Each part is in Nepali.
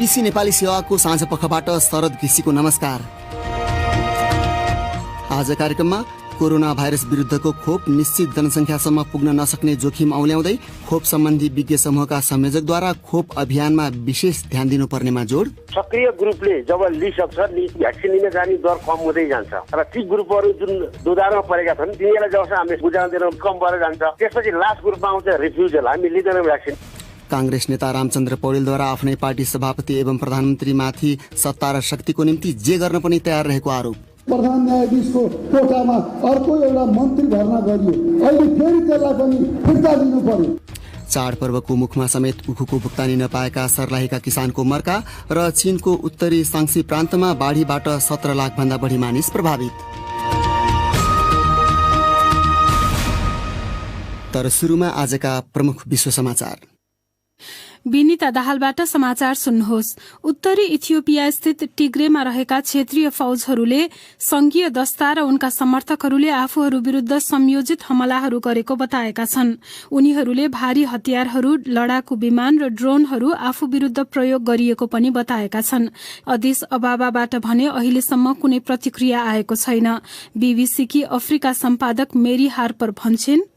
बीबीसी नेपाली सेवाको साँझ पखबाट शरद घिसिको नमस्कार। आज कार्यक्रममा कोरोना भाइरस विरुद्धको खोप निश्चित जनसङ्ख्यासम्म पुग्न नसक्ने जोखिम औल्याउँदै खोप सम्बन्धी विज्ञ समूहका संयोजकद्वारा खोप अभियानमा विशेष ध्यान दिनुपर्नेमा जोड। सक्रिय ग्रुपले जब लिइसक्छ भ्याक्सिन लिन जाने दर कम हुँदै जान्छ र ती ग्रुपहरू जुन दोधारमा परेका छन् तिनीहरूलाई जब हामी बुझाउँदैनौँ कम भएर जान्छ। त्यसपछि लास्ट ग्रुपमा आउँछ रिफ्युजल, हामी लिँदैनौँ भ्याक्सिन। कांग्रेस नेता रामचन्द्र पौडेलद्वारा आफ्नै पार्टी सभापति एवं प्रधानमन्त्रीमाथि सत्ता र शक्तिको निम्ति जे गर्न पनि तयार रहेको आरोप। प्रधान न्यायाधीशको कोटामा अर्को एउटा मन्त्री भर्ना गरियो, अहिले फेरि त्यसलाई पनि फिर्ता दिनु पर्यो। चाडपर्वको मुखमा समेत उखुको भुक्तानी नपाएका सर्लाहीका किसानको मर्का र चीनको उत्तरी साङ्सी प्रान्तमा बाढीबाट 17 लाख भन्दा बढी मानिस प्रभावित। तर सुरुमा आजका प्रमुख विश्व समाचार। विनिता दाहालबाट समाचार सुन्नुहोस्। उत्तरी इथियोपिया स्थित टिग्रेमा रहेका क्षेत्रीय फौजहरूले संघीय दस्ता र उनका समर्थकहरूले आफूहरू विरूद्ध संयोजित हमलाहरू गरेको बताएका छन्। उनीहरूले भारी हतियारहरू, लडाकु विमान र ड्रोनहरू आफू विरूद्ध प्रयोग गरिएको पनि बताएका छन्। अदिस अबाबाबाट भने अहिलेसम्म कुनै प्रतिक्रिया आएको छैन। बीबीसीकी अफ्रिका सम्पादक मेरी हार्पर भन्छन्,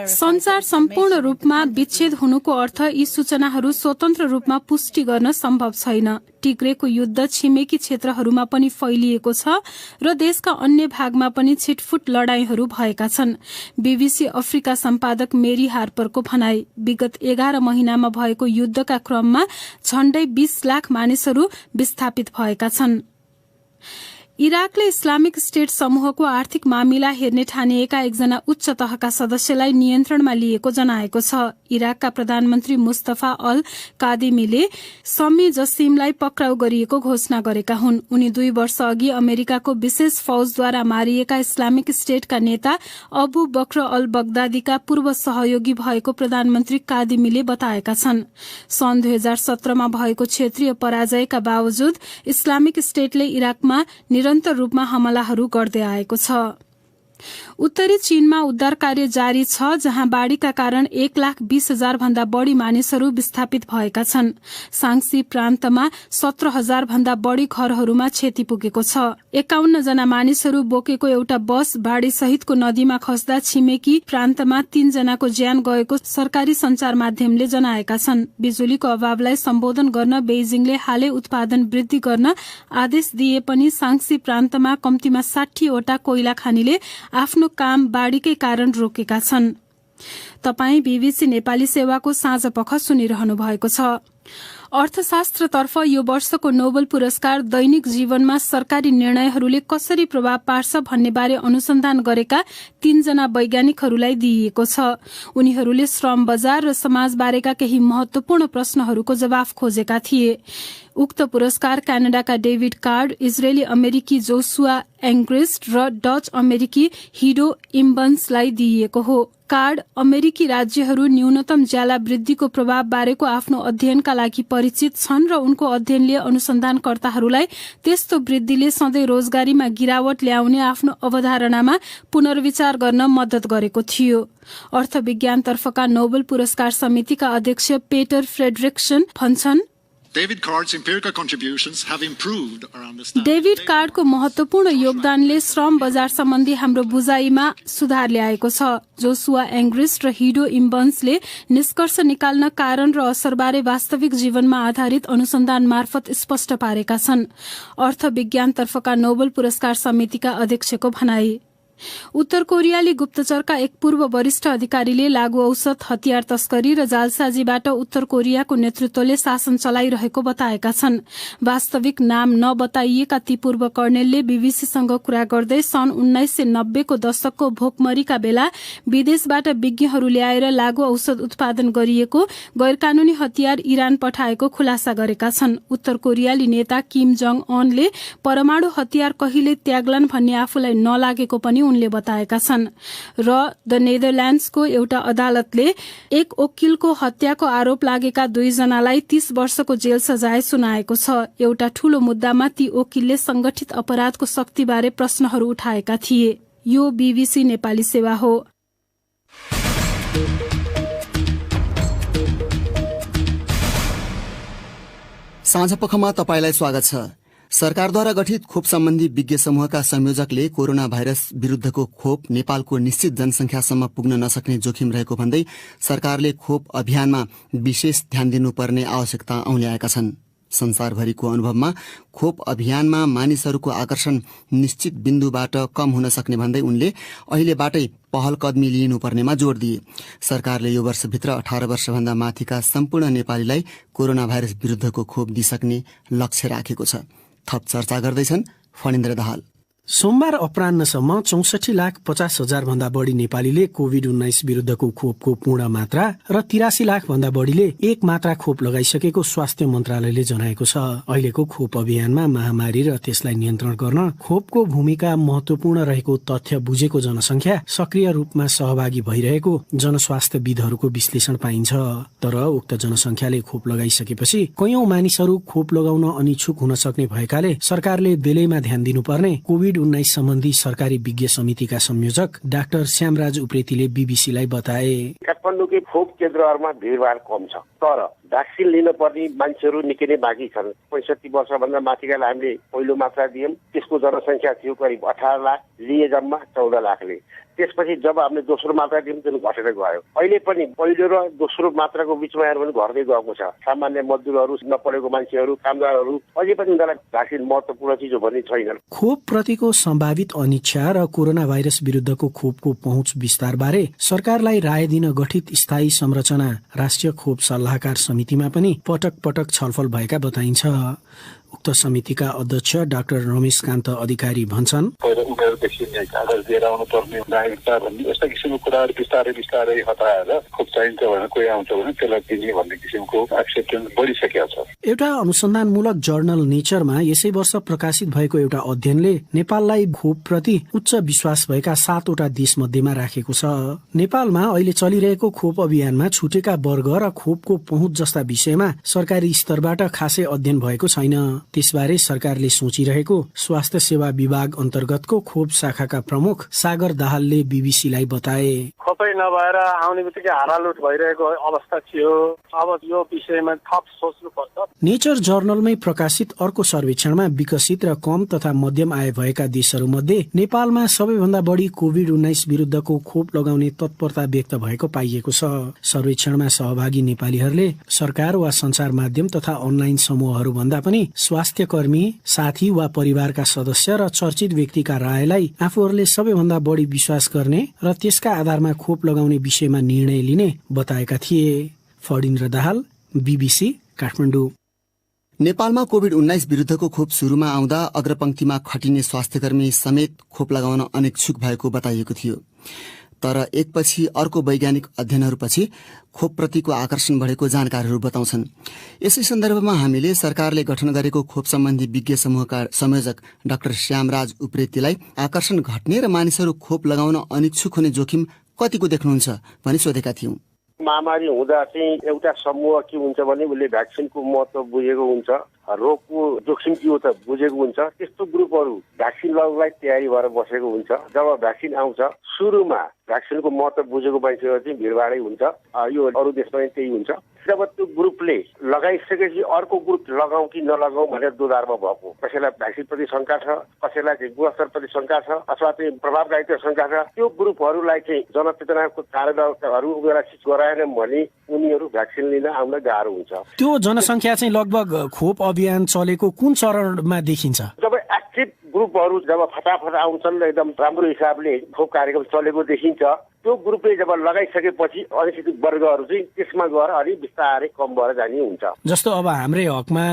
संचार सम्पूर्ण रूपमा विच्छेद हुनुको अर्थ यी सूचनाहरू स्वतन्त्र रूपमा पुष्टि गर्न सम्भव छैन। टिग्रेको युद्ध छिमेकी क्षेत्रहरूमा पनि फैलिएको छ र देशका अन्य भागमा पनि छिटफुट लडाईहरू भएका छन्। बीबीसी अफ्रिका सम्पादक मेरी हार्परको भनाई, विगत 11 महिनामा भएको युद्धका क्रममा झण्डै 20 लाख मानिसहरू विस्थापित भएका छन्। इराकले इस्लामिक स्टेट समूहको आर्थिक मामिला हेर्ने ठानिएका एकजना उच्च तहका सदस्यलाई नियन्त्रणमा लिएको जनाएको छ। इराकका प्रधानमन्त्री मुस्तफा अल कादिमीले समी जसिमलाई पक्राउ गरिएको घोषणा गरेका हुन्। उनी 2 वर्ष अघि अमेरिकाको विशेष फौजद्वारा मारिएका इस्लामिक स्टेटका नेता अबु बक्र अल बगदादीका पूर्व सहयोगी भएको प्रधानमन्त्री कादिमीले बताएका छन्। सन् 2017मा भएको क्षेत्रीय पराजयका बावजुद इस्लामिक स्टेटले इराकमा निरन्तर रूपमा हमलाहरू गर्दै आएको छ। उत्तरी चीनमा उद्धार कार्य जारी छ, जहाँ बाढ़ीका कारण 1,20,000 भन्दा बढ़ी मानिसहरू विस्थापित भएका छन्। साङ्सी प्रान्तमा 17,000 भन्दा बढ़ी घरहरूमा क्षति पुगेको छ। 51 जना मानिसहरू बोकेको एउटा बस बाढ़ी सहितको नदीमा खस्दा छिमेकी प्रान्तमा 3 जनाको ज्यान गएको सरकारी संचार माध्यमले जनाएका छन्। बिजुलीको अभावलाई सम्बोधन गर्न बेइजिङले हालै उत्पादन वृद्धि गर्न आदेश दिए पनि साङ्सी प्रान्तमा कम्तीमा 60 वटा कोइला खानीले आफ्नो काम बाढ़ीकै कारण रोकेका छन्। तपाई बीबीसी नेपाली सेवाको साँझ पख सुनिरहनु भएको छ। अर्थशास्त्रतर्फ यो वर्षको नोबेल पुरस्कार दैनिक जीवनमा सरकारी निर्णयहरूले कसरी प्रभाव पार्छ भन्ने बारे अनुसन्धान गरेका 3 जना वैज्ञानिकहरूलाई दिइएको छ। उनीहरूले श्रम बजार र समाजबारेका केही महत्वपूर्ण प्रश्नहरूको जवाफ खोजेका थिए। उक्त पुरस्कार क्यानाडाका डेभिड कार्ड, इजरायली अमेरिकी जोसुआ एङ्ग्रेस्ट र डच अमेरिकी हिडो इम्बन्सलाई दिइएको हो। कार्ड अमेरिकी राज्यहरू न्यूनतम ज्याला वृद्धिको प्रभाव बारेको आफ्नो अध्ययनका लागि परिचित छन् र उनको अध्ययनले अनुसन्धानकर्ताहरूलाई त्यस्तो वृद्धिले सधैँ रोजगारीमा गिरावट ल्याउने आफ्नो अवधारणामा पुनर्विचार गर्न मद्दत गरेको थियो। अर्थविज्ञानतर्फका नोबेल पुरस्कार समितिका अध्यक्ष पेटर फ्रेडरिक्सन भन्छन्, डेभिड कार्डको महत्वपूर्ण योगदानले श्रम बजार सम्बन्धी हाम्रो बुझाइमा सुधार ल्याएको छ। जोसुआ एङ्ग्रिस्ट र हिडो इम्बन्सले निष्कर्ष निकाल्न कारण र असरबारे वास्तविक जीवनमा आधारित अनुसन्धान मार्फत स्पष्ट पारेका छन्। अर्थविज्ञानतर्फका नोबेल पुरस्कार समितिका अध्यक्षको भनाई। उत्तर कोरियाली गुप्तचरका एक पूर्व वरिष्ठ अधिकारीले लागू औषध, हतियार तस्करी र जालसाजीबाट उत्तर कोरियाको नेतृत्वले शासन चलाइरहेको बताएका छन्। वास्तविक नाम नबताइएका ती पूर्व कर्णेलले बीबीसीसँग कुरा गर्दै सन् 1990 को दशकको भोकमरीका बेला विदेशबाट विज्ञहरू ल्याएर लागू औषध उत्पादन गरिएको गैरकानूनी हतियार इरान पठाएको खुलासा गरेका छन्। उत्तर कोरियाली नेता किम जङ अनले परमाणु हतियार कहिले त्याग्लान् भन्ने आफूलाई नलागेको पनि उनले बताएका छन्। र द नेदरल्याण्ड्सको एउटा अदालतले एक वकिलको हत्याको आरोप लागेका 2 जनालाई 30 वर्षको जेल सजाय सुनाएको छ। एउटा ठूलो मुद्दामा ती वकिलले संगठित अपराधको शक्तिबारे प्रश्नहरू उठाएका थिए। यो बीबीसी नेपाली सेवा हो। साँझपखमा तपाईलाई स्वागत छ। सरकारद्वारा गठित खोप सम्बन्धी विज्ञ समूहका संयोजकले कोरोना भाइरस विरुद्धको खोप नेपालको निश्चित जनसंख्यासम्म पुग्न नसक्ने जोखिम रहेको भन्दै सरकारले खोप अभियानमा विशेष ध्यान दिनुपर्ने आवश्यकता औल्याएका छन्। संसारभरिको अनुभवमा खोप अभियानमा मानिसहरूको आकर्षण निश्चित बिन्दुबाट कम हुन सक्ने भन्दै उनले अहिलेबाटै पहल कदमी लिनुपर्नेमा जोड़ दिए। सरकारले यो वर्षभित्र 18 वर्षभन्दा माथिका सम्पूर्ण नेपालीलाई कोरोना भाइरस विरुद्धको खोप दिइसक्ने लक्ष्य राखेको छ। थप चर्चा गर्दैछन् फणेन्द्र दाहाल। सोमबार अपराह्नसम्म 64,50,000 भन्दा बढी नेपालीले कोभिड-19 विरुद्धको खोपको पूर्ण मात्रा र 83 लाख भन्दा बढीले एक मात्रा खोप लगाइसकेको स्वास्थ्य मन्त्रालयले जनाएको छ। अहिलेको खोप अभियानमा महामारी र त्यसलाई नियन्त्रण गर्न खोपको भूमिका महत्वपूर्ण रहेको तथ्य बुझेको जनसंख्या सक्रिय रूपमा सहभागी भइरहेको जनस्वास्थ्यविदहरूको विश्लेषण पाइन्छ। तर उक्त जनसंख्याले खोप लगाइसकेपछि कयौं मानिसहरू खोप लगाउन अनिच्छुक हुन सक्ने भएकाले सरकारले बेलैमा ध्यान दिनुपर्ने कोभिड-19 सम्बन्धी सरकारी विज्ञ समितिका संयोजक डाक्टर श्यामराज उप्रेतीले बीबीसीलाई बताए। काठमाडौँकै खोप केन्द्रहरूमा भिडभाड कम छ, तर भ्याक्सिन लिन पर्ने मान्छेहरू निकै नै बाँकी छन्। 65 वर्षभन्दा माथिकालाई हामीले पहिलो मात्रा दियौं, त्यसको जनसंख्या थियो करिब 18 लाख, लिए जम्मा 14 लाखले। त्यसपछि जब हामीले दोस्रो मात्रा दियौं त्यो घटेर गयो। अहिले पनि पहिलो र दोस्रो मात्राको बीचमा हेर्नु भने घट्दै गएको छ। सामान्य मजदुरहरू, नपढेको मान्छेहरू, कामदारहरू अझै पनि उनीहरूलाई भ्याक्सिन महत्त्वपूर्ण चिज हो भन्ने छैन। खोप प्रतिको सम्भावित अनिच्छा र कोरोना भाइरस विरुद्धको खोपको पहुँच विस्तार बारे सरकारलाई राय दिन गठित स्थायी संरचना राष्ट्रिय खोप सल्लाहकार समितिमा पनि पटक पटक छलफल भएका बताइन्छ। उक्त समितिका अध्यक्ष डाक्टर रमेश कान्त अधिकारी भन्छन्, उनीहरूदेखि कागज दिएर आउनु पर्ने नागरिकता भन्ने यस्ता किसिमको कुराहरू बिस्तारै हटाएर खोप चाहिन्छ भने कोही आउँछ भने त्यसलाई दिने भन्ने किसिमको एक्सेप्टेन्स बढिसकेको छ। एउटा अनुसन्धानमूलक जर्नल नेचरमा यसै वर्ष प्रकाशित भएको एउटा अध्ययनले नेपाललाई खोप प्रति उच्च विश्वास भएका 7 वटा देश मध्येमा राखेको छ। नेपालमा अहिले चलिरहेको खोप अभियानमा छुटेका वर्ग र खोपको पहुँच जस्ता विषयमा सरकारी स्तरबाट खासै अध्ययन भएको छैन। त्यसबारे सरकारले सोचिरहेको स्वास्थ्य सेवा विभाग अन्तर्गतको खोप शाखाका प्रमुख सागर दाहालले बीबीसीलाई बताए। खोपै नभएर आउने बित्तिकै हारालुट भइरहेको अवस्था थियो। अब यो विषयमा थप सोच्नुपर्छ। नेचर जर्नलमै प्रकाशित अर्को सर्वेक्षणमा विकसित र कम तथा मध्यम आय भएका देशहरूमध्ये नेपालमा सबैभन्दा बढी कोभिड-19 विरुद्धको खोप लगाउने तत्परता व्यक्त भएको पाइएको छ। सर्वेक्षणमा सहभागी नेपालीहरूले सरकार वा सञ्चार माध्यम तथा अनलाइन समूहहरू भन्दा पनि स्वास्थ्य कर्मी, साथी वा परिवारका सदस्य र चर्चित व्यक्तिका रायलाई आफूहरूले सबैभन्दा बढी विश्वास गर्ने र त्यसका आधारमा खोप लगाउने विषयमा निर्णय लिने बताएका थिए। फणेन्द्र दाहाल, बीबीसी, काठमाडौँ। नेपालमा कोभिड-19 विरुद्धको खोप सुरुमा आउँदा अग्रपंक्तिमा खटिने स्वास्थ्यकर्मी समेत खोप लगाउन अनिच्छुक भएको बताइएको थियो। तर एकपछि अर्को वैज्ञानिक अध्ययनहरूपछि खोपप्रतिको आकर्षण बढेको जानकारीहरू बताउँछन्। यसै सन्दर्भमा हामीले सरकारले गठन गरेको खोप सम्बन्धी विज्ञ समूहका संयोजक डाक्टर श्यामराज उप्रेतीलाई आकर्षण घट्ने र मानिसहरू खोप लगाउन अनिच्छुक हुने जोखिम कतिको देख्नुहुन्छ भनी सोधेका थियौं। महामारी हुँदा चाहिँ एउटा समूह के हुन्छ भने उसले भ्याक्सिनको महत्त्व बुझेको हुन्छ, रोगको जोखिम के हो त बुझेको हुन्छ। त्यस्तो ग्रुपहरू भ्याक्सिन लगाउनलाई तयारी भएर बसेको हुन्छ। जब भ्याक्सिन आउँछ सुरुमा भ्याक्सिनको महत्त्व बुझेको मान्छेहरू चाहिँ भिडभाडै हुन्छ। यो अरू देशमा पनि त्यही हुन्छ। जब त्यो ग्रुपले लगाइसकेपछि अर्को ग्रुप लगाऊ कि नलगाऊ भनेर दोधारमा भएको, कसैलाई भ्याक्सिनप्रति शङ्का छ, कसैलाई चाहिँ गुणस्तरप्रति शङ्का छ, अथवा चाहिँ प्रभावकारिता शङ्का छ, त्यो ग्रुपहरूलाई चाहिँ जनचेतनाको कार्यहरू उनीहरूलाई गराएनौँ भने उनीहरू भ्याक्सिन लिन आउन गाह्रो हुन्छ। त्यो जनसङ्ख्या चाहिँ लगभग खोप अभियान चलेको कुन चरणमा देखिन्छ? जब एक्टिभ ग्रुपहरू जब फटाफट आउँछन् र एकदम राम्रो हिसाबले खोप कार्यक्रम चलेको देखिन्छ, त्यो ग्रुपले जब लगाइसकेपछि अनिश्चित वर्गहरू चाहिँ त्यसमा गएर अलिक बिस्तारै कम भएर जाने हुन्छ। जस्तो अब हाम्रै हकमा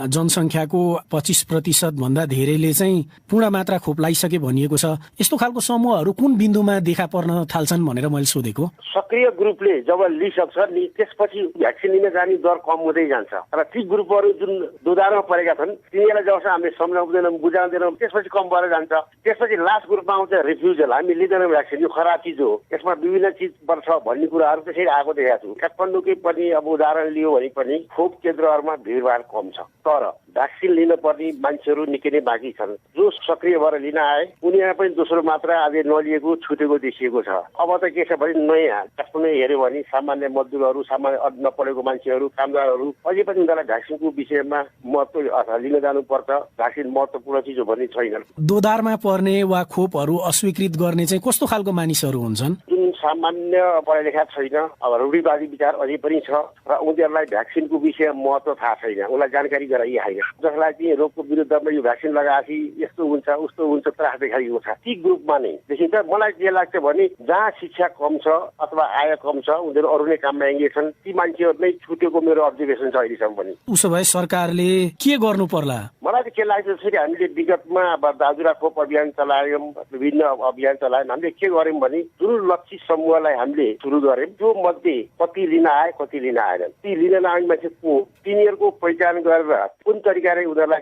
जनसङ्ख्याको 25% भन्दा धेरैले चाहिँ पूर्ण मात्रा खोप लगाइसके भनिएको छ। यस्तो खालको समूहहरू कुन बिन्दुमा देखा पर्न थाल्छन् भनेर मैले सोधेको। सक्रिय ग्रुपले जब लिइसक्छ नि त्यसपछि भ्याक्सिन लिन जाने दर कम हुँदै जान्छ र ती ग्रुपहरू जुन दोधारमा परेका छन् तिनीहरूलाई जब हामीले सम्झाउँदैनौँ, बुझाउँदैनौँ, त्यसपछि कम भएर जान्छ। त्यसपछि लास्ट ग्रुपमा आउँछ रिफ्युजल, हामी लिँदैनौँ भ्याक्सिन, यो खराब चिज हो, यसमा विभिन्न चिज पर्छ भन्ने कुराहरू त्यसरी आएको देखाएको छु। काठमाडौँकै पनि अब उदाहरण लियो भने पनि खोप केन्द्रहरूमा भिडभाड कम छ, तर भ्याक्सिन लिन पर्ने मान्छेहरू निकै नै बाँकी छन्। जो सक्रिय भएर लिन आए उनीहरू पनि दोस्रो मात्रा अझै नलिएको छुटेको देखिएको छ। अब त के छ भने नयाँ कस्टमै हेऱ्यो भने सामान्य मजदुरहरू, सामान्य नपढेको मान्छेहरू, कामदारहरू अझै पनि उनीहरूलाई भ्याक्सिनको विषयमा महत्त्व लिन जानुपर्छ। भ्याक्सिन महत्त्वपूर्ण चिज हो भन्ने छैन। दोधारमा पर्ने वा खोपहरू अस्वीकृत गर्ने चाहिँ कस्तो खालको मानिसहरू हुन्छन्? जुन सामान्य पढा लेखा छैन, अब रूढिवादी विचार अझै पनि छ र उनीहरूलाई भ्याक्सिनको विषयमा महत्त्व थाहा छैन, उनलाई जानकारी गराइएन। जसलाई चाहिँ रोगको विरुद्धमा यो भ्याक्सिन लगाएपछि यस्तो हुन्छ उस्तो हुन्छ त्रास देखाइएको छ, ती ग्रुपमा नै देखिन्छ। मलाई के लाग्छ भने जहाँ शिक्षा कम छ अथवा आय कम छ, उनीहरू अरू नै काममा एङ्गेज छन्, ती मान्छेहरू नै छुटेको मेरो अब्जर्भेसन छ अहिलेसम्म पनि। उसो भए सरकारले के गर्नु पर्ला? मलाई चाहिँ के लाग्छ फेरि हामीले विगतमा दाजुरा खोप अभियान चलायौँ, विभिन्न अभियान चलायौँ। हामीले के गर्यौँ भने जुन लक्षित समूहलाई हामीले सुरु गर्यौँ त्यो मध्ये कति लिन आए कति लिन आएनन्, ती लिन नआउने मान्छे को तिनीहरूको पहिचान गरेर कुन तरिकाले उनीहरूलाई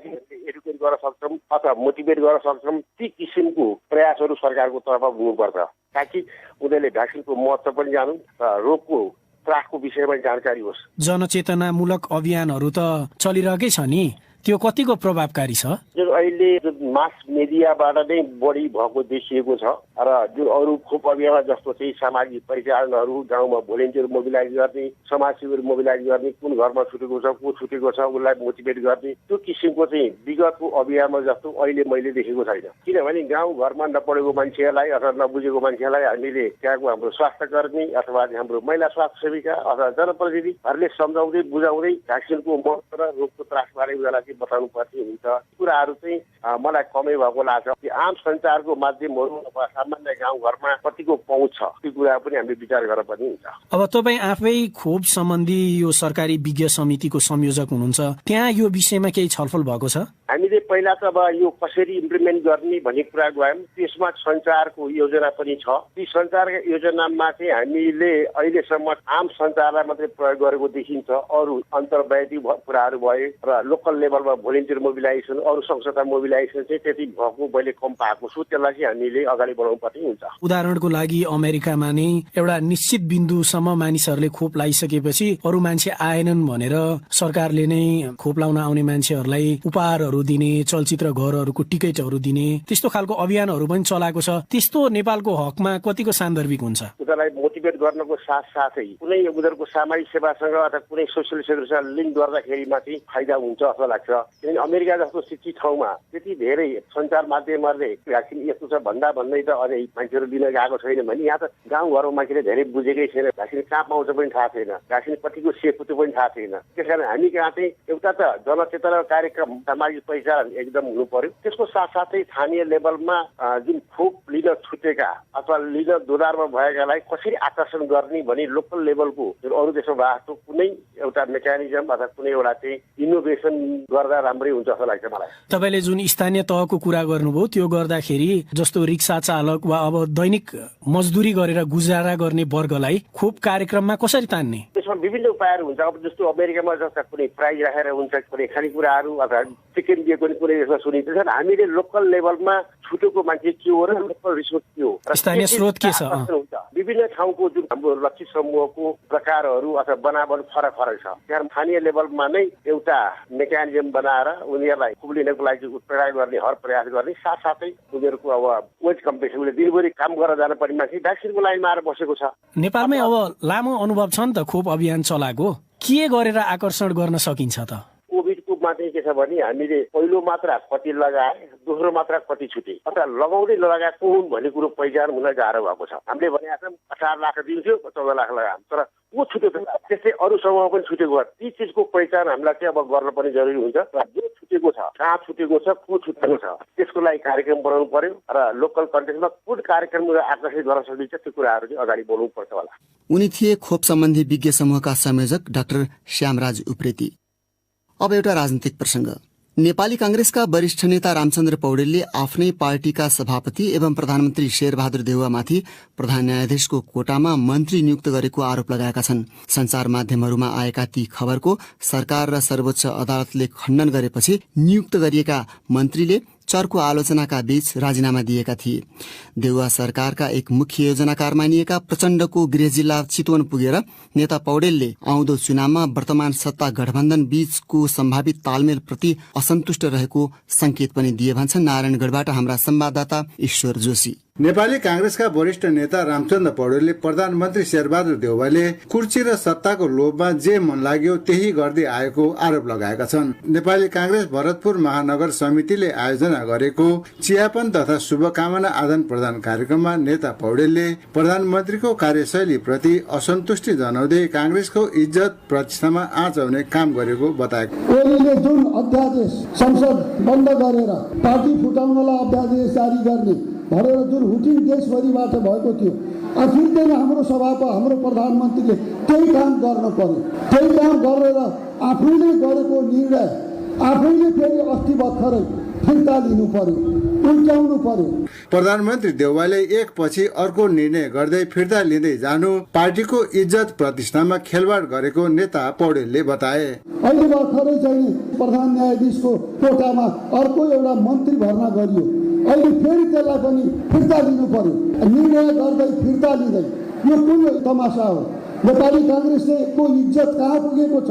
एडुकेट गर्न सक्छौँ अथवा मोटिभेट गर्न सक्छौँ, ती किसिमको प्रयासहरू सरकारको तर्फबाट हुनुपर्छ ताकि उनीहरूले भ्याक्सिनको महत्त्व पनि जानुन् र रोगको त्रासको विषयमा जानकारी होस्। जनचेतनामूलक अभियानहरू त चलिरहेकै छ नि, त्यो कतिको प्रभावकारी छ? जुन अहिले जुन मास मिडियाबाट नै बढी भएको देखिएको छ र जुन अरू खोप अभियान जस्तो चाहिँ सामाजिक परिचालनहरू, गाउँमा भोलिन्टियर मोबिलाइज गर्ने, समाजसेवीहरू मोबिलाइज गर्ने, कुन घरमा छुटेको छ को छुटेको छ उसलाई मोटिभेट गर्ने, त्यो किसिमको चाहिँ विगतको अभियानमा जस्तो अहिले मैले देखेको छैन। किनभने गाउँ घरमा नपढेको मान्छेलाई अथवा नबुझेको मान्छेलाई हामीले त्यहाँको हाम्रो स्वास्थ्य कर्मी अथवा हाम्रो महिला स्वास्थ्य सेविका अथवा जनप्रतिनिधिहरूले सम्झाउँदै बुझाउँदै भ्याक्सिनको महत्त्व र रोगको त्रासबारे उनीहरूलाई बताउनु पर्ने हुन्छ। कुराहरू चाहिँ मलाई कमै भएको लाग्छ। आम सञ्चारको माध्यमहरू अथवा सामान्य गाउँघरमा कतिको पहुँच छ त्यो कुरा पनि हामीले विचार गर्न पर्ने हुन्छ। अब तपाईँ आफै खोप सम्बन्धी यो सरकारी विज्ञ समितिको संयोजक हुनुहुन्छ, त्यहाँ यो विषयमा केही छलफल भएको छ? हामीले पहिला त अब यो कसरी इम्प्लिमेन्ट गर्ने भन्ने कुरा गयौँ, त्यसमा सञ्चारको योजना पनि छ। ती सञ्चारका योजनामा चाहिँ हामीले अहिलेसम्म आम सञ्चारलाई मात्रै प्रयोग गरेको देखिन्छ, अरू अन्तर्वैयक्तिक कुराहरू भए र लोकल लेभलमा भोलिन्टियर मोबिलाइजेसन अरू संस्था मोबिलाइजेसन चाहिँ त्यति भएको मैले कम पाएको छु। त्यसलाई चाहिँ हामीले अगाडि बढाउनु पर्ने हुन्छ। उदाहरणको लागि अमेरिकामा नै एउटा निश्चित बिन्दुसम्म मानिसहरूले खोप लगाइसकेपछि अरू मान्छे आएनन् भनेर सरकारले नै खोप लाउन आउने मान्छेहरूलाई उपहारहरू दिने, चलचित्र घरहरूको टिकटहरू दिने, त्यस्तो खालको अभियानहरू पनि चलाएको छ। त्यस्तो नेपालको हकमा कतिको सान्दर्भिक हुन्छ? उनीहरूलाई मोटिभेट गर्नको साथसाथै कुनै उनीहरूको सामाजिक सेवासँग अथवा कुनै सोसियल सेक्टरसँग लिङ्क गर्दाखेरिमा चाहिँ फाइदा हुन्छ जस्तो लाग्छ। किनभने अमेरिका जस्तो शिक्षित ठाउँमा त्यति धेरै सञ्चार माध्यमहरूले भ्याक्सिन यस्तो छ भन्दा भन्दै त अझै मान्छेहरू लिन गएको छैन भने यहाँ त गाउँघरमा मान्छेले धेरै बुझेकै छैन, भ्याक्सिन कहाँ पाउँछ पनि थाहा छैन, भ्याक्सिन कतिको सेफ त्यो पनि थाहा छैन। त्यसकारण हामी कहाँ चाहिँ एउटा त जनचेतना कार्यक्रम सामाजिक पहिचान एकदम हुनु पर्यो। त्यसको साथसाथै स्थानीय लेभलमा जुन खोप लिन छुटेका अथवा लिन दोधारमा भएकालाई कसरी आकर्षण गर्ने भनी लोकल लेभलको जुन अरू देशमा भएको कुनै एउटा मेकानिजम अथवा कुनै एउटा चाहिँ इनोभेसन गर्दा राम्रै हुन्छ जस्तो लाग्छ मलाई। तपाईँले जुन स्थानीय तहको कुरा गर्नुभयो त्यो गर्दाखेरि जस्तो रिक्सा चालक वा अब दैनिक मजदुरी गरेर गुजारा गर्ने वर्गलाई खोप कार्यक्रममा कसरी तान्ने? त्यसमा विभिन्न उपायहरू हुन्छ। अब जस्तो अमेरिकामा जस्ता कुनै प्राइज राखेर हुन्छ, कुनै खानेकुराहरू अथवा चिकन दिएको कुनै यसमा सुनिन्छ। हामीले लोकल लेभलमा छुटेको मान्छे के हो र लोकल रिसोर्स के हो, स्थानीय स्रोत के छ, विभिन्न ठाउँको जुन हाम्रो लक्षित समूहको प्रकारहरू अथवा बनावट फरक फरक छ। त्यहाँ स्थानीय लेभलमा नै एउटा मेकानिजम बनाएर उनीहरूलाई खोप लिनको लागि प्रयास गर्ने, हर प्रयास गर्ने, साथसाथै उनीहरूको अब वेज कम्पिटिसन उसले दिनभरि काम गरेर जान पर्ने मान्छे भ्याक्सिनको लाइनमा आएर बसेको छ। नेपालमै अब लामो अनुभव छ नि त खोप अभियान चलाएको, के गरेर आकर्षण गर्न सकिन्छ त? कोभिडकोमा चाहिँ के छ भने हामीले पहिलो मात्रा कति लगाए, दोस्रो मात्रा कति छुटे अथवा लगाउँदै नलगाएको हुन् भन्ने कुरो पहिचान हुन गाह्रो भएको छ। हामीले भनेका छौँ 18 लाख दिन्थ्यो 14 लाख लगाम, तर को छुटेको त्यस्तै अरू समूह पनि छुटेको छ। ती चिजको पहिचान हामीलाई चाहिँ अब गर्न पनि जरुरी हुन्छ र जो छुटेको छ, कहाँ छुटेको छ, को छुटेको छ, त्यसको लागि कार्यक्रम बनाउनु पर्यो र लोकल कन्टेक्समा कुन कार्यक्रम आकर्षित गर्न सकिन्छ त्यो कुराहरू चाहिँ अगाडि बढाउनु पर्छ होला। उनी थिए खोप सम्बन्धी विज्ञ समूहका संयोजक डाक्टर श्यामराज उप्रेती। अब एउटा राजनीतिक प्रसंग। नेपाली कांग्रेसका वरिष्ठ नेता रामचन्द्र पौडेलले आफ्नै पार्टीका सभापति एवं प्रधानमन्त्री शेरबहादुर देउवामाथि प्रधान न्यायाधीशको कोटामा मन्त्री नियुक्त गरेको आरोप लगाएका छन्। संचार माध्यमहरूमा आएका ती खबरको सरकार र सर्वोच्च अदालतले खण्डन गरेपछि नियुक्त गरिएका मन्त्रीले चर्को आलोचनाका बीच राजीनामा दिएका थिए। देउवा सरकारका एक मुख्य योजनाकार मानिएका प्रचण्डको गृह जिल्ला चितवन पुगेर नेता पौडेलले आउँदो चुनावमा वर्तमान सत्ता गठबन्धन बीचको सम्भावित तालमेल प्रति असन्तुष्ट रहेको संकेत पनि दिए भन्छन् नारायणगढबाट हाम्रा संवाददाता ईश्वर जोशी। नेपाली कांग्रेसका वरिष्ठ नेता रामचन्द्र पौडेलले प्रधानमन्त्री शेरबहादुर देउवाले कुर्सी र सत्ताको लोभमा जे मन लाग्यो त्यही गर्दै आएको आरोप लगाएका छन्। नेपाली कांग्रेस भरतपुर महानगर समितिले आयोजना गरेको चियापन तथा शुभकामना आदान प्रदान कार्यक्रममा नेता पौडेलले प्रधानमन्त्रीको कार्यशैली प्रति असन्तुष्टि जनाउँदै कांग्रेसको इज्जत प्रतिष्ठामा आँच आउने काम गरेको बताए। ओलीले जुन अध्यादेश संसद बन्द गरेर पार्टी फुटाउनलाई अध्यादेश जारी गर्ने भनेर जुन हुटिङ देशभरिबाट भएको थियो, आखिर हाम्रो सभाको हाम्रो प्रधानमन्त्रीले त्यही काम गर्न पर्यो। त्यही काम गरेर आफैले गरेको निर्णय आफैले फेरि अस्ति भर्खरै फिर्ता लिनु पर्यो, उल्टाउनु पर्यो। प्रधानमन्त्री देउवाले एक पछि अर्को निर्णय गर्दै फिर्ता लिँदै जानु पार्टीको इज्जत प्रतिष्ठामा खेलवाड गरेको नेता पौडेलले बताए। अहिले भर्खरै चाहिँ प्रधान न्यायाधीशको कोटामा अर्को एउटा मन्त्री भर्ना गरियो। अहिले फेरि त्यसलाई पनि फिर्ता लिनु पर्यो। निर्णय गर्दै फिर्ता लिँदै यो कुन तमासा हो? नेपाली कांग्रेसको इज्जत कहाँ पुगेको छ?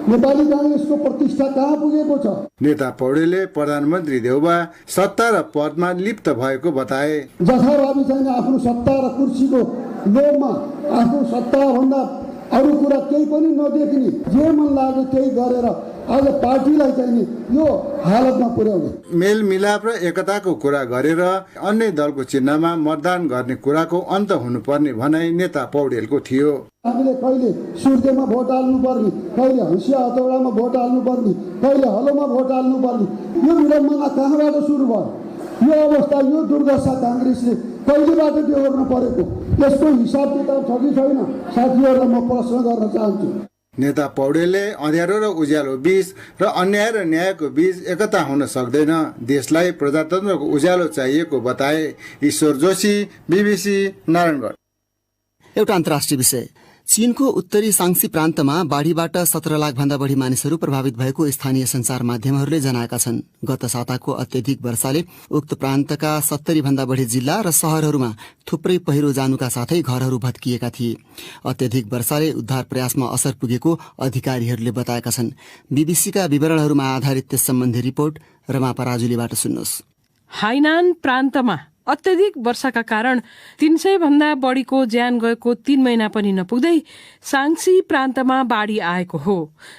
नेपाली कांग्रेसको प्रतिष्ठा कहाँ पुगेको छ? नेता पौडेलले प्रधानमन्त्री देउवा सत्ता र पदमा लिप्त भएको बताए। जथाभावी चाहिँ आफ्नो सत्ता र कुर्सीको लोभमा आफ्नो सत्ताभन्दा अरू कुरा केही पनि नदेख्ने, जे मन लाग्यो त्यही गरेर आज पार्टीलाई चाहिँ यो हालतमा पुर्याउने। मेलमिलाप र एकताको कुरा गरेर अन्य दलको चिन्हमा मतदान गर्ने कुराको अन्त हुनुपर्ने भनाइ नेता पौडेलको थियो। हामीले कहिले सूर्यमा भोट हाल्नुपर्ने, कहिले हँसिया हतौडामा भोट हाल्नुपर्ने, कहिले हलोमा भोट हाल्नुपर्ने, यो विडम्बना कहाँबाट सुरु भयो? यो अवस्था, यो दुर्दशा कांग्रेसले कहिलेबाट बेहोर्न परेको? यसको हिसाब किताब छ कि छैन? साथीहरूलाई म प्रश्न गर्न चाहन्छु। नेता पौडेलले अँध्यारो र उज्यालो बीच र अन्याय र न्यायको बीच एकता हुन सक्दैन, देशलाई प्रजातन्त्रको उज्यालो चाहिएको बताए। ईश्वर जोशी, बीबीसी, नारायणगढ। एउटा अन्तर्राष्ट्रिय विषय। चीनको उत्तरी सांक्सी प्रान्तमा बाढ़ीबाट 17 लाख भन्दा बढ़ी मानिसहरू प्रभावित भएको स्थानीय संचार माध्यमहरूले जनाएका छन्। गत साताको अत्यधिक वर्षाले उक्त प्रान्तका 70 भन्दा बढ़ी जिल्ला र शहरहरूमा थुप्रै पहिरो जानुका साथै घरहरू भत्किएका थिए। अत्यधिक वर्षाले उद्धार प्रयासमा असर पुगेको अधिकारीहरूले बताएका छन्। बीबीसीका विवरणहरूमा आधारित त्यस सम्बन्धी रिपोर्ट रमा पराजुलीबाट सुन्नुहोस्। हाइनान प्रान्तमा अत्यधिक वर्षाका कारण 300 भन्दा बढ़ीको ज्यान गएको 3 महिना पनि नपुग्दै सांक्सी प्रान्तमा बाढ़ी आएको हो।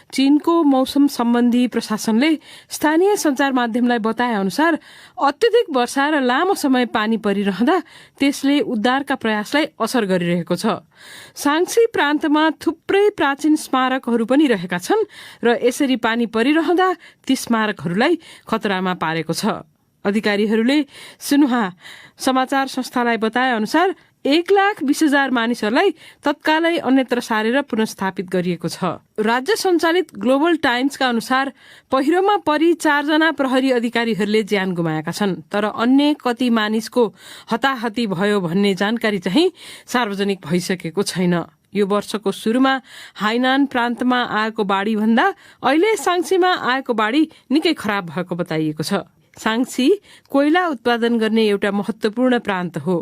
चीनको मौसम सम्बन्धी प्रशासनले स्थानीय संचार माध्यमलाई बताए अनुसार अत्यधिक वर्षा र लामो समय पानी परिरहँदा त्यसले उद्धारका प्रयासलाई असर गरिरहेको छ। सांक्सी प्रान्तमा थुप्रै प्राचीन स्मारकहरू पनि रहेका छन् र यसरी पानी परिरहँदा ती स्मारकहरूलाई खतरामा पारेको छ। अधिकारीहरूले सुनुहा समाचार संस्थालाई बताए अनुसार 1,20,000 मानिसहरूलाई तत्कालै अन्यत्र सारेर पुनर्स्थापित गरिएको छ। राज्य सञ्चालित ग्लोबल टाइम्सका अनुसार पहिरोमा परि 4 जना प्रहरी अधिकारीहरूले ज्यान गुमाएका छन्, तर अन्य कति मानिसको हताहती भयो भन्ने जानकारी चाहिँ सार्वजनिक भइसकेको छैन। यो वर्षको सुरुमा हाइनान प्रान्तमा आएको बाढ़ी भन्दा अहिले सांक्सीमा आएको बाढ़ी निकै खराब भएको बताइएको छ। सांक्सी कोइला उत्पादन गर्ने एउटा महत्वपूर्ण प्रान्त हो।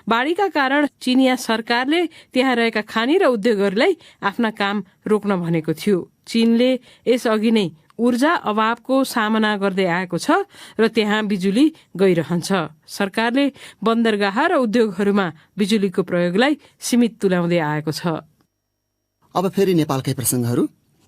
बाढ़ीका कारण चीनिया सरकारले त्यहाँ रहेका खानी र उद्योगहरूलाई आफ्ना काम रोक्न भनेको थियो। चीनले यसअघि नै ऊर्जा अभावको सामना गर्दै आएको छ र त्यहाँ बिजुली गइरहन्छ। सरकारले बन्दरगाह र उद्योगहरूमा बिजुलीको प्रयोगलाई सीमित तुल्याउँदै आएको छ। अब फेरि नेपालकै प्रसंगहरू।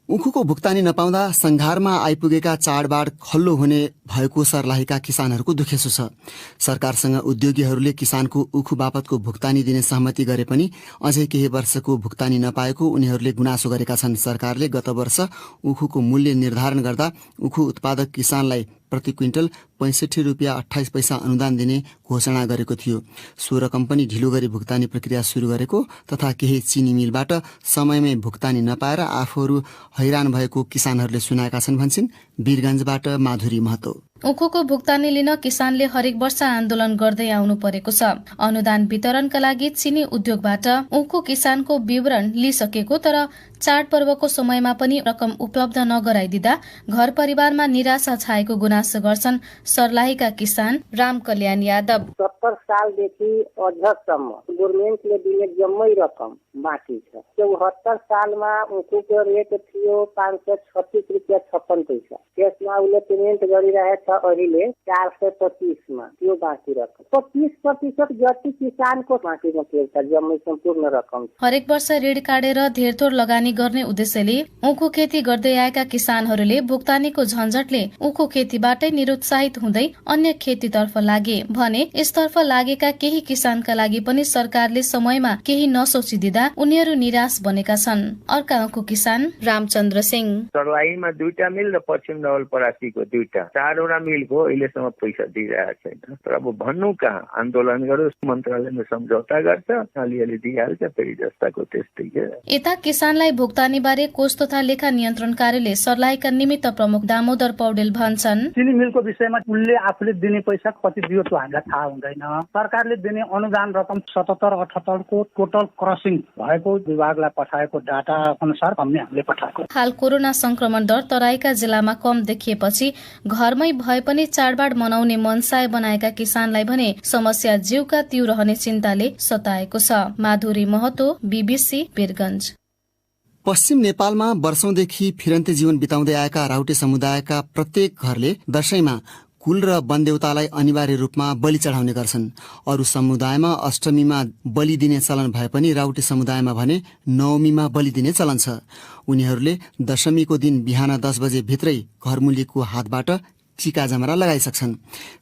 उखुको भुक्तानी नपाउँदा संघारमा आइपुगेका चाडबाड खल्लो हुने भएको सर्लाहीका किसानहरूको दुखेसो छ। सरकारसँग उद्योगीहरूले किसानको उखु बापतको भुक्तानी दिने सहमति गरे पनि अझै केही वर्षको भुक्तानी नपाएको उनीहरूले गुनासो गरेका छन्। सरकारले गत वर्ष उखुको मूल्य निर्धारण गर्दा उखु उत्पादक किसानलाई प्रति क्विन्टल 65 रुपियाँ 28 पैसा अनुदान दिने घोषणा गरेको थियो। 16 कम्पनी ढिलो गरी भुक्तानी प्रक्रिया शुरू गरेको तथा केही चिनी मिलबाट समयमै भुक्तानी नपाएर आफूहरू हैरान भएको किसानहरूले सुनाएका छन् भन्छन् वीरगञ्जबाट माधुरी महतो। उखुको भुक्तानी लिन किसानले हरेक वर्ष आन्दोलन गर्दै आउनु परेको छ। अनुदान वितरणका लागि चिनी उद्योगबाट उखु किसानको विवरण लिइसकेको तर चाडपर्वको समयमा पनि रकम उपलब्ध नगराइदिँदा घर परिवारमा निराशा छाएको गुनासो गर्छन् सर्लाहीका किसान राम कल्याण यादव। 70 सालदेखि अझसम्म गभर्मेन्टले दिने जम्मै रकम बाँकी छ। 74 सालमा उखुको रेट थियो 536 रुपियाँ 56 पैसा। त्यसमा उसले पेमेन्ट गरिरहेछ अहिले 425 मा, त्यो बाँकी रकम 25% जति किसानको बाँकीमा पर्छ। जम्मै सम्पूर्ण रकम हरेक वर्ष ऋण काटेर धेरथोर लगानी गर्ने उद्देश्यले उखु खेती गर्दै आएका किसानहरूले भुक्तानीको झन्झटले उखु खेतीबाटै निरुत्साहित हुँदै अन्य खेतीतर्फ लागे भने यसतर्फ लागेका केही किसानका लागि पनि सरकारले समयमा केही नसोचिदिँदा उनीहरू निराश बनेका छन्। अर्का उखु किसान रामचन्द्र सिंह। सर्लाहीमा 2टा मिल र पश्चिम नवलपरासीको 2टा 4वटा मिलको अहिलेसम्म पैसा दिइरहेको छैन। तर अब भन्नु कहाँ, आन्दोलन गरोस्, मन्त्रालयले सम्झौता गर्छ, अलिअलि दिइहाल्छ, फेरि जस्ताको त्यस्तै के। यता किसानलाई भुक्तानी बारे कोष तथा लेखा नियन्त्रण कार्यालय सर्लाहीका निमित्त प्रमुख दामोदर पौडेल भन्छन्, चिनी मिलको विषयमा उनले आफूले दिने पैसा कति दियो त्यो हामीलाई थाहा हुँदैन। सरकारले दिने अनुदान रकम 77-78 को टोटल क्रसिङ भएको विभागलाई पठाएको डाटा अनुसार हामीले पठाएको। हाल कोरोना संक्रमण दर तराईका जिल्लामा कम देखिएपछि घरमै भए पनि चाडबाड मनाउने मनसाय बनाएका किसानलाई भने समस्या जीवका तीव्र रहने चिन्ताले सताएको छ। माधुरी महतो, बीबीसी, वीरगञ्ज। पश्चिम नेपालमा वर्षौंदेखि फिरन्ते जीवन बिताउँदै आएका राउटे समुदायका प्रत्येक घरले दशैंमा कुल र वनदेवतालाई अनिवार्य रूपमा बलि चढाउने गर्छन्। अरू समुदायमा अष्टमीमा बलि दिने चलन भए पनि राउटे समुदायमा भने नवमीमा बलि दिने चलन छ। उनीहरूले दशमीको दिन बिहान 10 बजे भित्रै घरमुलीको हातबाट टीका जमरा लगाइसक्छन्।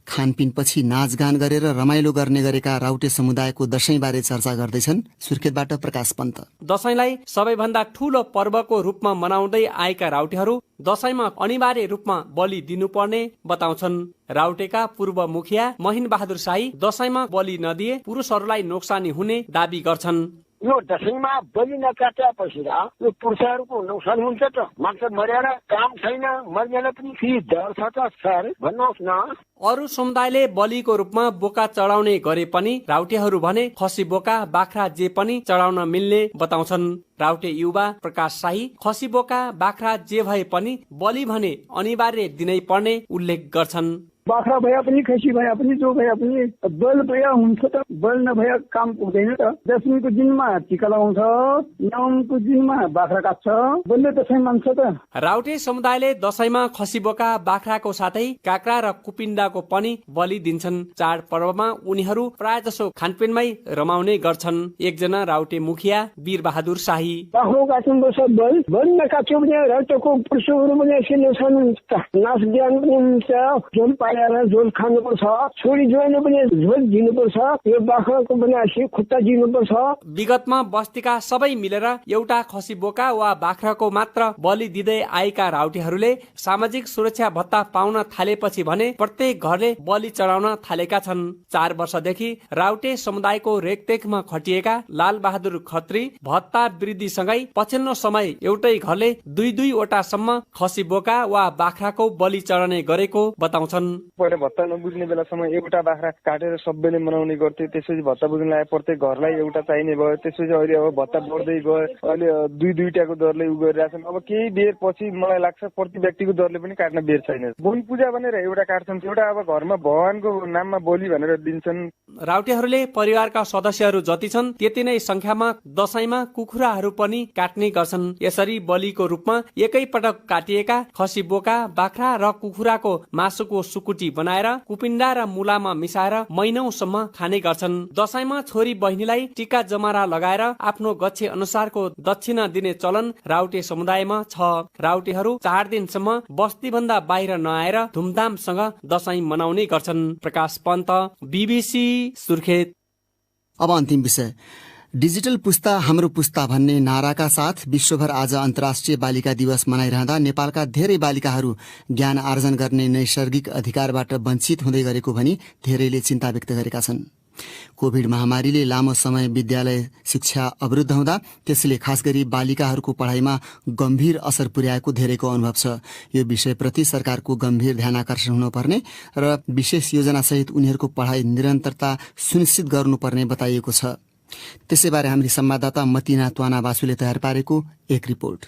खानपिनपछि नाचगान गरेर रमाइलो गर्ने गरेका राउटे समुदायको दशैंबारे चर्चा गर्दैछन् सुर्खेतबाट प्रकाश पन्त। दशैंलाई सबैभन्दा ठूलो पर्वको रूपमा मनाउँदै आएका राउटेहरू दशैंमा अनिवार्य रूपमा बलि दिनुपर्ने बताउँछन्। राउटेका पूर्व मुखिया महिन बहादुर शाही दशैंमा बलि नदिए पुरुषहरूलाई नोक्सानी हुने दावी गर्छन्। यो दशैंमा बलि नकाटेपछि यो पुरुषहरूको नोक्सान हुन्छ त। मान्छे मरेर काम छैन, मर्नेलाई पनि फी डर छ त सर भन्नुहोस् न। अरू समुदायले बलिको रूपमा बोका चढाउने गरे पनि राउटेहरू भने खसी बोका बाख्रा जे पनि चढाउन मिल्ने बताउँछन्। राउटे युवा प्रकाश शाही खसी बोका बाख्रा जे भए पनि बलि भने अनिवार्य दिनै पर्ने उल्लेख गर्छन्। बाख्रा भए पनि खसी भए पनि जो भए पनि बल भए हुन्छ त, बल नभए काम पुग्दैन त। दशमीको दिनमा टीका लगाउँछ, नवमीको दिनमा बाख्रा काट्छ, बलले दशैं मान्छ त। राउटे समुदायले दशैंमा खसी बोका बाख्राको साथै काक्रा र कुपिन्डाको पनि बलि दिन्छन्। चाड पर्वमा उनीहरू प्राय जसो खानपिनमै रमाउने गर्छन्। एकजना राउटे मुखिया वीर बहादुर शाही बाख्रो काट्नुपर्छ, बल नकाट्यो भने राउटेको पुरुषहरू पनि नाच ज्ञान पनि हुन्छ, झोल पालेर झोल खानुपर्छ, छोरी ज्वाइँले पनि झोल दिनुपर्छ, यो बाख्राको बनाएपछि खुट्टा दिनुपर्छ। विगतमा बस्तीका सबै मिलेर एउटा खसी बोका वा बाख्राको मात्र बलि दिँदै आएका राउटेहरूले सामाजिक सुरक्षा भत्ता पाउन थालेपछि भने प्रत्येक घरले बलि चढाउन थालेका छन्। 4 वर्षदेखि राउटे समुदायको रेखदेखमा खटिएका लाल बहादुर खत्री भत्ता वृद्धिसँगै पछिल्लो समय एउटै घरले 2 वटासम्म खसी बोका वा बाख्राको बलि चढाउने गरेको बताउँछन्। पहिला भत्ता नबुझ्ने बेलासम्म एउटा बाख्रा काटेर सबैले मनाउने गर्थे, त्यसपछि भत्ता बुझ्न लागे प्रत्येक घरलाई एउटा चाहिने भयो। त्यसपछि अहिले अब भत्ता बढ्दै गयो, अहिले 2-2टाको दरले उ गरिरहेछन्। अब केही बेर पछि मलाई लाग्छ प्रति व्यक्तिको दरले पनि काट्न बेर छैन। बोन पूजा भनेर एउटा काट्छन्, एउटा अब घरमा भगवानको नाममा बलि भनेर दिन्छन्। राउटेहरूले परिवारका सदस्यहरू जति छन् त्यति नै संख्यामा दशैंमा कुखुराहरू पनि काट्ने गर्छन्। यसरी बलिको रूपमा एकै पटक काटिएका खसी बोका बाख्रा र कुखुराको मासुको सुकुटी बनाएर कुपिन्डा र मुलामा मिसाएर महिनौसम्म खाने गर्छन्। दशैंमा छोरी बहिनीलाई टीका जमारा लगाएर आफ्नो गच्छे अनुसारको दक्षिणा दिने चलन राउटे समुदायमा छ। राउटेहरू 4 दिनसम्म बस्ती भन्दा बाहिर नआएर धुमधामसँग दशैं मनाउने गर्छन्। प्रकाश पन्त, बीबीसी सुर्खेत। अब अन्तिम विषय, डिजिटल पुस्ता हाम्रो पुस्ता भन्ने नाराका साथ विश्वभर आज अन्तर्राष्ट्रिय बालिका दिवस मनाइरहँदा नेपालका धेरै बालिकाहरू ज्ञान आर्जन गर्ने नैसर्गिक अधिकारबाट वञ्चित हुँदै गरेको भनी धेरैले चिन्ता व्यक्त गरेका छन्। कोभिड महामारीले लामो समय विद्यालय शिक्षा अवरुद्ध हुँदा त्यसले खास गरी बालिकाहरूको पढ़ाइमा गम्भीर असर पुर्याएको धेरैको अनुभव छ। यो विषयप्रति सरकारको गम्भीर ध्यानाकर्षण हुनुपर्ने र विशेष योजनासहित उनीहरूको पढ़ाइ निरन्तरता सुनिश्चित गर्नुपर्ने बताइएको छ। त्यसैबारे हाम्री संवाददाता मतिना त्वाना बासुले तयार पारेको एक रिपोर्ट।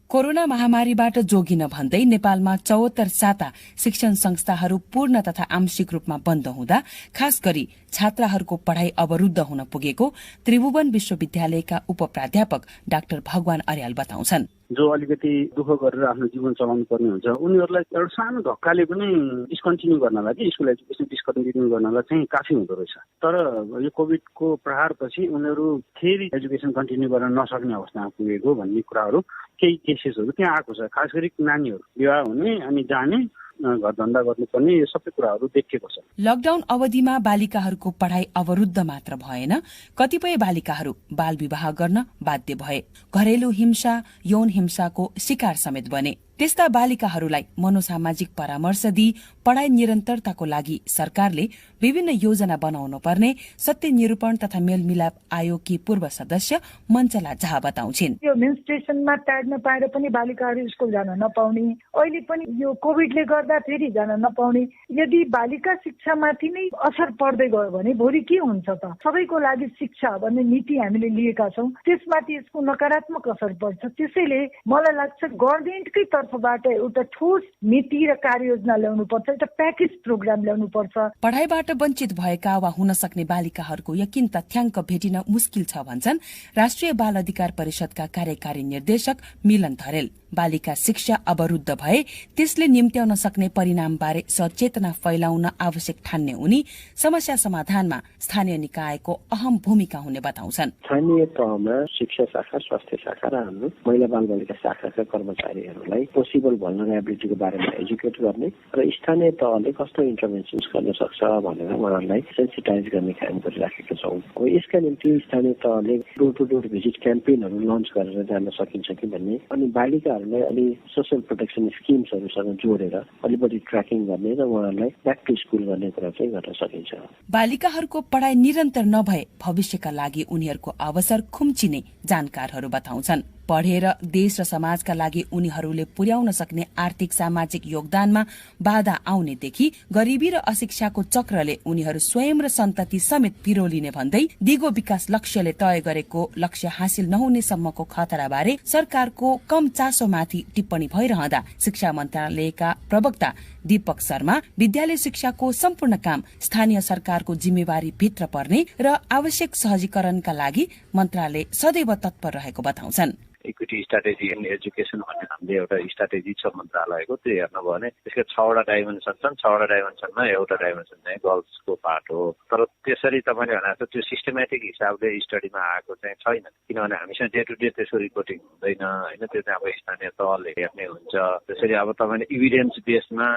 कोरोना महामारीबाट जोगिन भन्दै नेपालमा 74 साता शिक्षण संस्थाहरू पूर्ण तथा आंशिक रूपमा बन्द हुँदा खास गरी छात्राहरूको पढ़ाई अवरुद्ध हुन पुगेको त्रिभुवन विश्वविद्यालयका उपप्राध्यापक डाक्टर भगवान अर्याल बताउँछन्। जो अलिकति दुःख गरेर आफ्नो जीवन चलाउनु पर्ने हुन्छ उनीहरूलाई एउटा सानो धक्काले पनि डिस्कन्टिन्यू गर्नलाई कि स्कुल एजुकेसन डिस्कन्टिन्यू गर्नलाई चाहिँ काफी हुँदो रहेछ। तर यो कोभिडको प्रहारपछि उनीहरू फेरि एजुकेसन कन्टिन्यू गर्न नसक्ने अवस्थामा पुगेको भन्ने कुराहरू केही केसेसहरू त्यहाँ आएको छ। खास गरी नानीहरू विवाह हुने अनि जाने घर धन्दा गर्नुपर्ने यो सबै कुराहरू देखिएको छ। लकडाउन अवधिमा बालिकाहरूको पढ़ाई अवरुद्ध मात्र भएन, कतिपय बालिकाहरू बाल विवाह गर्न बाध्य भए, घरेलु हिंसा यौन हिंसाको शिकार समेत बने। त्यस्ता बालिकाहरूलाई मनोसामाजिक परामर्श दिई पढ़ाई निरन्तरताको लागि सरकारले विभिन्न योजना बनाउनु पर्ने सत्य निरूपण तथा मेलमिलाप आयोगकी पूर्व सदस्य मञ्चला झा बताउँछिन्। यो मेन्स्ट्रुएसनमा प्याड नपाएर पनि बालिकाहरू स्कुल जान नपाउने, अहिले पनि यो कोभिडले गर्दा फेरि जान नपाउने, यदि बालिका शिक्षामाथि नै असर पर्दै गयो भने भोलि के हुन्छ त? सबैको लागि शिक्षा भन्ने नीति हामीले लिएका छौं, त्यसमाथि यसको नकारात्मक असर पर्छ। त्यसैले मलाई लाग्छ गभर्नमेन्टकै तर्फबाट एउटा ठोस नीति र कार्ययोजना ल्याउनु पर्छ, एउटा प्याकेज प्रोग्राम ल्याउनु पर्छ। पढ़ाइबाट वञ्चित भएका वा हुन सक्ने बालिकाहरूको यकिन तथ्याङ्क भेटिन मुस्किल छ भन्छन् राष्ट्रिय बाल अधिकार परिषदका कार्यकारी निर्देशक मिलन धरेल। बालिका शिक्षा अवरुद्ध भए त्यसले निम्त्याउन सक्ने परिणामबारे सचेतना फैलाउन आवश्यक ठान्ने उनी समस्या समाधानमा स्थानीय निकायको अहम भूमिका हुने बताउँछन्। स्थानीय तहमा शिक्षा शाखा, स्वास्थ्य शाखा र हाम्रो महिला बाल बालिका शाखाका कर्मचारीहरूलाई पोसिबल भल्नरेबिलिटीको बारेमा एजुकेट गर्ने र स्थानीय तहले कस्तो इन्टरभेन्सन्स गर्न सक्छ भनेर उहाँहरूलाई सेन्सिटाइज गर्ने काम गरिराखेका छौँ। यसका निम्ति स्थानीय तहले डोर टु डोर भिजिट क्याम्पेनहरू लन्च गरेर जान सकिन्छ कि भन्ने, अनि बालिकाहरूलाई अलि सोसल प्रोटेक्सन स्किम्सहरूसँग जोडेर अलि बढी ट्र्याकिङ गर्ने र उहाँहरूलाई ब्याक टु स्कुल गर्ने कुरा चाहिँ गर्न सकिन्छ। बालिकाहरूको पढ़ाई निरन्तर नभए भविष्यका लागि उनीहरूको अवसर खुम्चिने जानकारहरू बताउँछन्। पढेर देश र समाजका लागि उनीहरूले पुर्याउन सक्ने आर्थिक सामाजिक योगदानमा बाधा आउनेदेखि गरीबी र अशिक्षाको चक्रले उनीहरू स्वयं र सन्तति समेत पिरोलिने भन्दै दिगो विकास लक्ष्यले तय गरेको लक्ष्य हासिल नहुने सम्मको खतराबारे सरकारको कम चासोमाथि टिप्पणी भइरहँदा शिक्षा मन्त्रालयका प्रवक्ता दीपक शर्मा विद्यालय शिक्षाको सम्पूर्ण काम स्थानीय सरकारको जिम्मेवारी भित्र पर्ने र आवश्यक सहजीकरणका लागि मन्त्रालय सदैव तत्पर रहेको बताउँछन्। इक्विटी स्ट्राटेजी इन एजुकेसन भन्ने नामले एउटा स्ट्राटेजी छ मन्त्रालयको। त्यो हेर्नु भयो भने त्यसका 6वटा डाइमेन्सन छन्। 6वटा डाइमेन्सनमा एउटा डाइमेन्सन चाहिँ गर्ल्सको पार्ट हो। तर त्यसरी तपाईँले भने जस्तो त्यो सिस्टमेटिक हिसाबले स्टडीमा आएको चाहिँ छैन, किनभने हामीसँग डे टु डे त्यसको रिपोर्टिङ हुँदैन होइन। त्यो चाहिँ अब स्थानीय तहले हेर्ने हुन्छ। त्यसरी अब तपाईँले इभिडेन्स बेसमा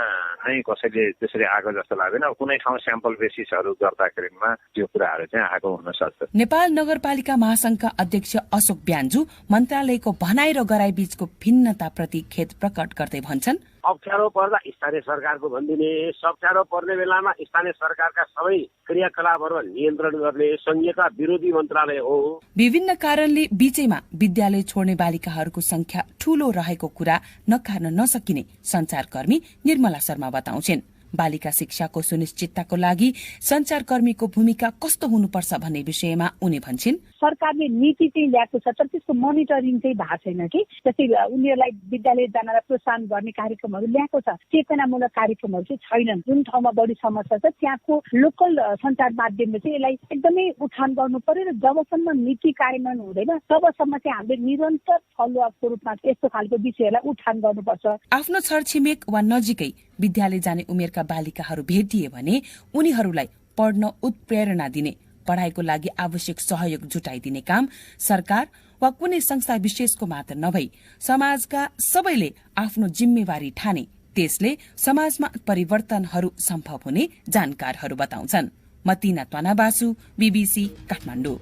नै कसैले त्यसरी आएको जस्तो लाग्दैन। अब कुनै ठाउँ स्याम्पल बेसिसहरू गर्दाखेरिमा त्यो कुराहरू चाहिँ आएको हुन सक्छ। नेपाल नगरपालिका महासंघका अध्यक्ष अशोक ब्यान्जु मन्त्रालय को भनाई र गराई बीचको भिन्नताप्रति खेद प्रकट गर्दै भन्छन्, अप्ठ्यारो पर्दा स्थानीय सरकारको भनिदिने, अप्ठ्यारो पर्ने बेलामा स्थानीय सरकारका सबै क्रियाकलापहरू नियन्त्रण गर्ने संघीयता विरोधी मन्त्रालय हो। विभिन्न कारणले बीचैमा विद्यालय छोड्ने बालिकाहरूको संख्या ठूलो रहेको कुरा नकार्न नसकिने संचारकर्मी निर्मला शर्मा बताउँछिन्। बालिका शिक्षाको सुनिश्चितताको लागि संचारकर्मीको भूमिका कस्तो हुनुपर्छ भन्ने विषयमा उनी भन्छन्, सरकारले नीति चाहिँ ल्याएको छ तर त्यसको मोनिटरिङ चाहिँ भएको छैन कि। जस्तै उनीहरूलाई विद्यालय जानलाई प्रोत्साहन गर्ने कार्यक्रमहरू ल्याएको छ, चेतनामूलक कार्यक्रमहरू चाहिँ छैनन्। जुन ठाउँमा बढी समस्या छ त्यहाँको लोकल सञ्चार माध्यमले चाहिँ यसलाई एकदमै उठान गर्नु पर्यो र जबसम्म नीति कार्यान्वयन हुँदैन तबसम्म चाहिँ हामीले निरन्तर फलोअपको रूपमा यस्तो खालको विषयहरूलाई उठान गर्नुपर्छ। आफ्नो छरछिमेक वा नजिकै विद्यालय जाने उमेरका बालिकाहरू भेटिए भने उनीहरूलाई पढ्न उत्प्रेरणा दिने, पढाइको लागि आवश्यक सहयोग जुटाइदिने काम सरकार वा कुनै संस्था विशेषको मात्र नभई समाजका सबैले आफ्नो जिम्मेवारी ठाने, त्यसले समाजमा परिवर्तनहरू सम्भव हुने जानकारहरू बताउँछन्। मतिना त्वानाबासु, बीबीसी काठमाडौँ।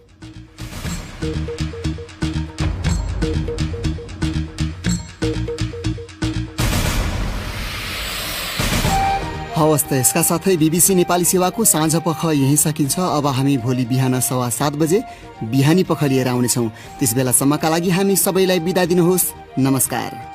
हवस् त यसका साथै BBC नेपाली सेवाको साँझ पख यही सकिन्छ। अब हामी भोलि बिहान 7:15 बजे बिहानी पख लिएर आउनेछौँ। त्यसबेलासम्मका लागि हामी सबैलाई बिदा दिनुहोस्। नमस्कार।